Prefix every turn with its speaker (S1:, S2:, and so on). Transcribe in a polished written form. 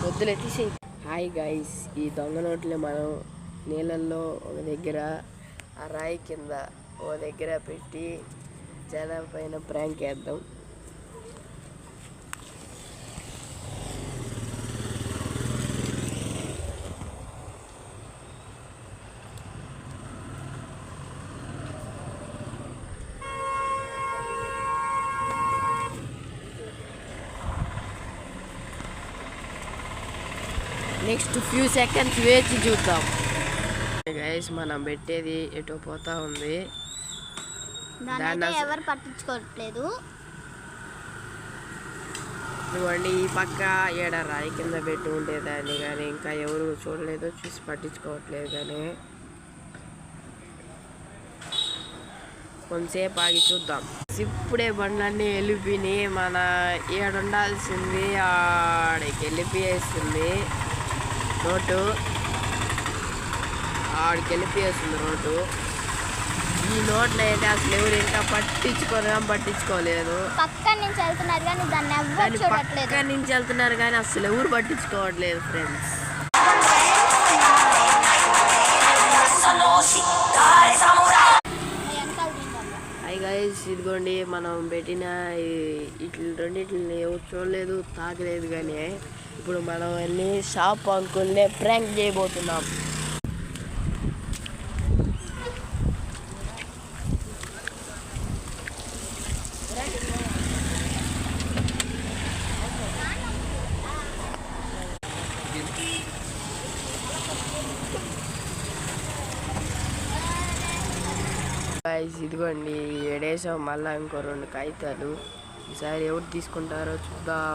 S1: వద్దులే తీసేయి. Hi guys, ఈ దొంగ నోట్లు మనం నీళ్ళల్లో ఒక దగ్గర ఆ రాయి కింద ఒక దగ్గర పెట్టి జనాల పైన ప్రాంక్ వేద్దాం. నెక్స్ట్ ఫ్యూ సెకండ్స్ వేచి చూద్దాం. గైస్, మనం పెట్టేది ఎటో పోతా ఉంది,
S2: ఎవరు పట్టించుకోవట్లేదు.
S1: ఇవ్వండి, ఈ పక్క ఏడ రాయి కింద పెట్టి ఉండేదాన్ని కానీ ఇంకా ఎవరు చూడలేదు, చూసి పట్టించుకోవట్లేదు. కానీ కొంతసేపు ఆగి చూద్దాం. ఇప్పుడే బండ్లన్నీ వెళ్ళిపోయి మన ఏడుండాల్సింది ఆడికి వెళ్ళిపోయేస్తుంది రోడ్డు, ఆడికి వెళ్ళిపోయేస్తుంది రోడ్డు. ఈ నోట్లో అయితే అసలు ఎవరు ఇంకా పట్టించుకోలేదు.
S2: పక్క నుంచి వెళ్తున్నారు కానీ
S1: అసలు ఎవరు పట్టించుకోవట్లేదు ఫ్రెండ్స్. హాయ్ గైస్, ఇదిగోండి మనం పెట్టిన ఇట్లా రెండిట్లని ఎవరు చూడలేదు, తాకలేదు. కానీ ఇప్పుడు మనం వెళ్ళి షాప్ అంకుల్నే ప్రాంక్ చేయబోతున్నాం. గైస్, ఇదిగోండి ఏడేసాం, మళ్ళీ ఇంకో 2 కాగితాలు. ఈసారి ఎవరు తీసుకుంటారో చూద్దాం.